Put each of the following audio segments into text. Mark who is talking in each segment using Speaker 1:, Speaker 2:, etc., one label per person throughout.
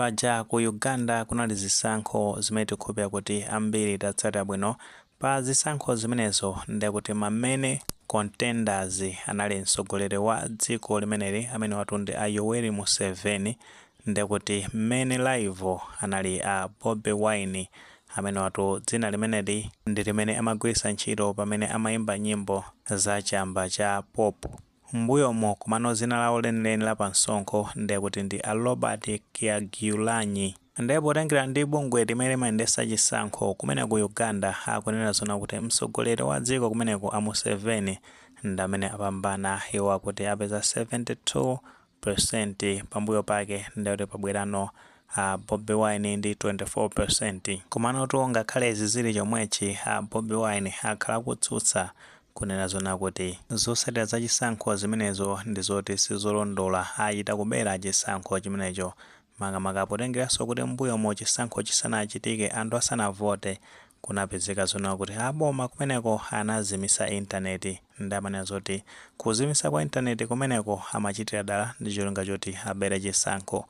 Speaker 1: paja ku Uganda kunali zisankho zimene tikhulupirira kuti ambiri tatsatira bwino. Pa zisankho zimenezo ndikuti mamene contenders anali mtsogoleri wa dziko limeneli amene watunde a Yoweri Museveni, ndikuti mmene live anali a Bobi Wine amene watu dzina limeneli ndi limene amagwiritsa ntchito pamene amayimba nyimbo za chamba cha pop. Mbuyomo kumano zina lawo lenileni la pansonkho ndikuti ndi a Robert Kyagulanyi. Ndipo tengera ndi bungwe limene limayendetsa chisankho kumene ku Uganda akunena zona kuti mtsogoleri wa dziko kumeneko a Museveni ndi amene apambana, iwo akuti apeza 72% pambuyo pake ndikuti pabwerano Bobi Wine ndi 24%. Kumano tu ngakhale izi zili chomwechi Bobi Wine akhala kutsutsa kunena zona kuti zotsatira za chisankho zimenezo ndi zoti sizolondola, achita kubera chisankho chimenecho makamaka potengeranso kuti mbuyomo chisankho chisanachitike anthu asanavote kunapezeka zona kuti aboma kumeneko anazimisa intaneti. Ndi amanena zoti kuzimisa kwa intaneti kumeneko amachitira dala ndi cholinga choti abere chisankho,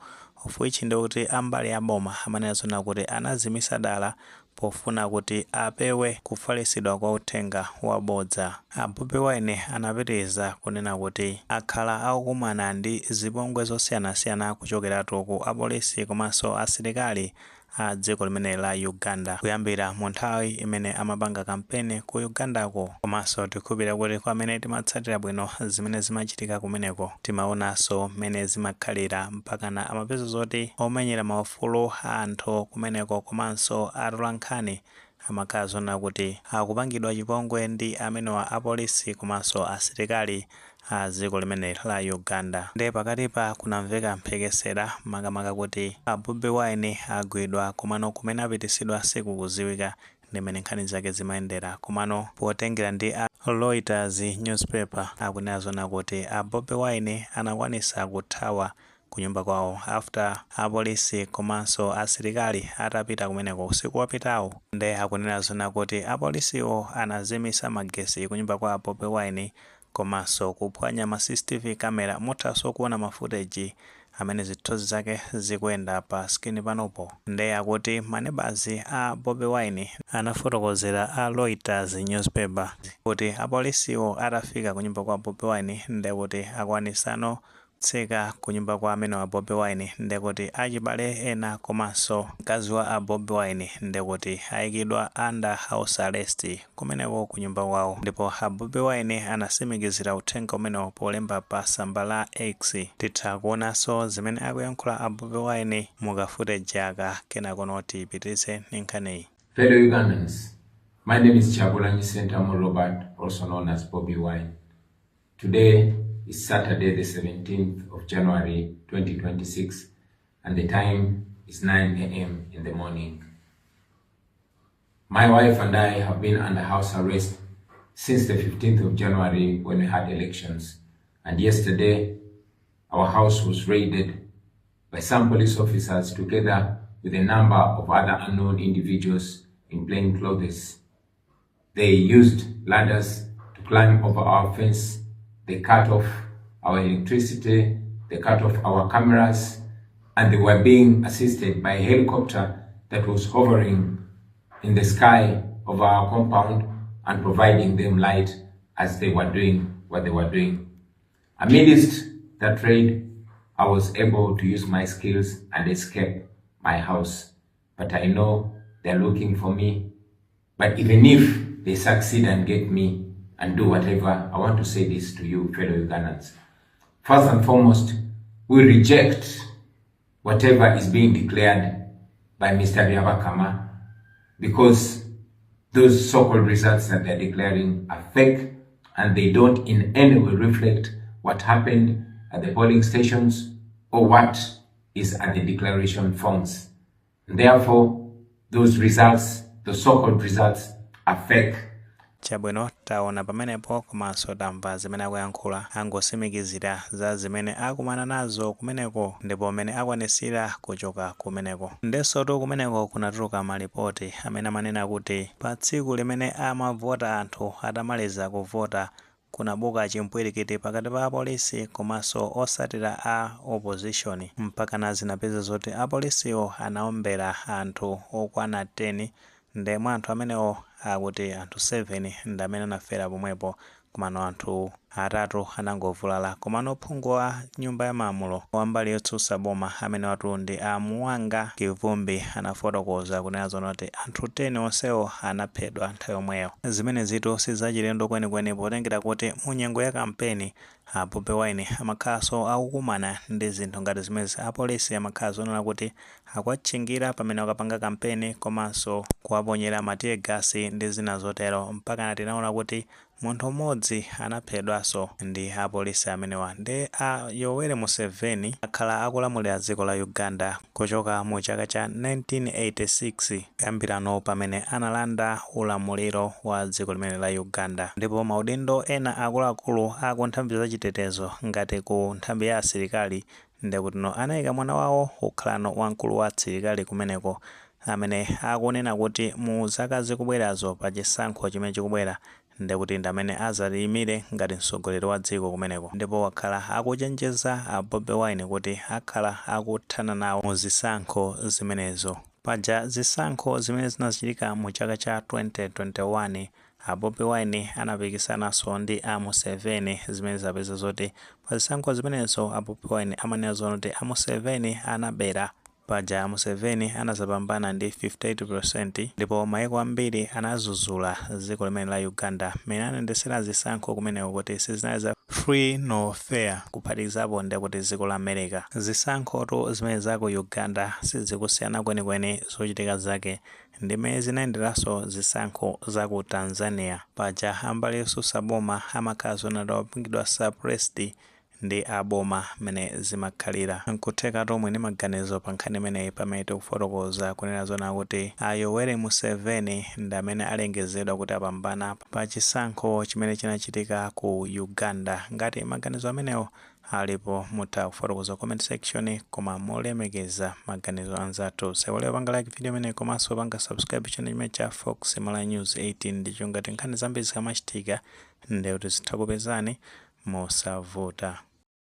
Speaker 1: of which ndikuti ambali aboma amanena zona kuti anazimisa dala pofuna kuti apewe kufalisidwa kwa uthenga wabodza. Bobi Wine anapitiriza kunena kuti akhala akukumana ndi zipongwe zosiyanasiyana kuchokeratu ku apolisi komanso asilikali a dziko limene la Uganda kuyambira mu nthawi imene amapanga kampeni ku Ugandako. Komanso tikhulupirira kuti kwa amene timatsatira bwino zimene zimachitika kumeneko timaonanso mmene zimakhalira mpakana amapeza zoti omenyera maufulu a anthu kumeneko komanso atolankhani amakhala zona kuti akupangidwa chipongwe ndi amenewa apolisi komanso asilikali a dziko limene la Uganda. Ndi pakatipa kunamveka mphekesera makamaka kuti Bobi Wine agwidwa komano kumene apitisidwa sikukudziwika ndi mmene nkhani zake zimayendera. Komano potengera ndi Reuters newspaper akunena zona kuti Bobi Wine anakwanisa kuthawa kunyumba kwawo after apolisi komanso asilikali atapita kumeneko usiku wapitawo. Ndi akunena zona kuti apolisiwo anazimisa magesi kunyumba kwa Bobi Wine komanso kuphwanya ma CCTV camera muthanso kuona ma footage amene zithunzi zake zikuyenda pa screen panopo. Ndi akuti manebazi a Bobi Wine anafotokozera a Reuters newspaper kuti apolisiwo atafika kunyumba kwa Bobi Wine ndi kuti akwanisano tseka kunyumba kwa amene wa Bobi Wine ndi kuti achibale ena komanso mkazi wa Bobi Wine ndi kuti ayikidwa under house arrest kumeneko kunyumba kwawo. Ndipo Bobi Wine anasimikizira uthenga umenewo polemba pa tsamba la X. Titha kuonanso zimene akuyankhula Bobi Wine mukafuteji aka kenako noti ipitirize nkhaniyi.
Speaker 2: Fellow Ugandans, my name is Kyagulanyi Ssentamu Robert, also known as Bobi Wine. Today is Saturday, the 17th of January 2026, and the time is 9 a.m. in the morning. My wife and I have been under house arrest since the 15th of January when we had elections, and yesterday our house was raided by some police officers together with a number of other unknown individuals in plain clothes. They used ladders to climb over our fence. They cut off our electricity, they cut off our cameras, and they were being assisted by a helicopter that was hovering in the sky of our compound and providing them light as they were doing what they were doing. Amidst that raid, I was able to use my skills and escape my house. But I know they're looking for me. But even if they succeed and get me and do whatever, I want to say this to you, fellow Ugandans. First and foremost, we reject whatever is being declared by Mr. Byabakama, because those so-called results that they're declaring are fake and they don't in any way reflect what happened at the polling stations or what is at the declaration forms. And therefore, those results, the so-called results, are fake.
Speaker 1: Chabwino taona pamenepo komanso tamva zimene akuyankhula angosimikizira za zimene akumana nazo kumeneko ndipo mmene akwanisira kuchoka kumeneko. Ndenso kumeneko kunatuluka malipoti amene amanena kuti pa tsiku limene amavota anthu atamaliza kuvota kunabuka chimpwirikiti pakati pa apolisi komanso osatira a opposition mpaka zinapeza zoti apolisiwo anaombera anthu okwana 10 ndi mwa anthu amenewo akuti anthu 7 ndi amene anafera pomwepo komano anthu 3 anangovulala. Komano phungu wa nyumba ya malamulo wambali yotsutsa boma amene watu ndi Muwanga Kivumbi anafotokoza kunena zonoti anthu 10 onsewo anaphedwa nthawi yomweyo. Zimene zitu sizachilendo kwenikweni potengera kuti mu nyengo ya kampeni Bobi Wine amakhalanso akukumana ndi zinthu ngati zimene apolisi amakhala onena kuti akuwatchingira pamene akapanga kampeni komanso kuwaponyera matiye gasi ndi zina zotero mpaka tinaona kuti munthu mmodzi anaphedwanso ndi apolisi amenewa. Ndi Yoweri Museveni akhala akulamulira dziko la Uganda kuchoka mu chaka cha 1986 kuyambirano pamene analanda ulamuliro wa dziko limene la Uganda. Ndipo maudindo ena akuluakulu aku nthambi za chitetezo ngati ku nthambi ya asilikali ndikuti anayika mwana wawo kukhalano wamkulu wa asilikali kumeneko amene akunena kuti mu zaka zikubwerazo pa chisankho chimene chikubwera ndikuti ndamene azayimire ngati mtsogoleri wa dziko kumeneko. Ndipo wakhala akuchenjeza Bobi Wine kuti akhala akuthana nawo mu zisankho zimenezo. Paja zisankho zimene zinachitika mu chaka cha 2021 Bobi Wine anapikisanaso ndi Museveni zimene zapeza zoti pa zisankho zimenezo Bobi Wine amanena zonoti Museveni anabera. Paja Museveni anazapambana ndi 58% ndipo maiko ambiri anazuzula dziko limene la Uganda mmene anayendesera zisankho kumeneko kuti sizinali free no fair kuphatikizapo ndikuti dziko la America. Zisankho zimene za ku Uganda sizikusiyana kwenikweni zochitika zake ndimene zinayenderanso zisankho za ku Tanzania. Paja ambali yotsutsa boma amakhala zonati apangidwa suppressed ndi aboma mene zimakhalira. Nkutheka tomwe ndi maganizo pa nkhani imeneyi pamene tikufotokoza kunena zona kuti Yoweri Museveni ndi amene alengezedwa kuti apambana pa chisankho chimene chinachitika ku Uganda. Ngati maganizo amenewo alipo mutha kufotokoza comment section koma molemekeza maganizo anzathu. Sewole panga like video imeneyi komanso panga subscribe channel chimene cha Fox Malawi News 18 ndicho ngati nkhani zambiri zikamachitika ndi kuti zitha kupezani mosavuta.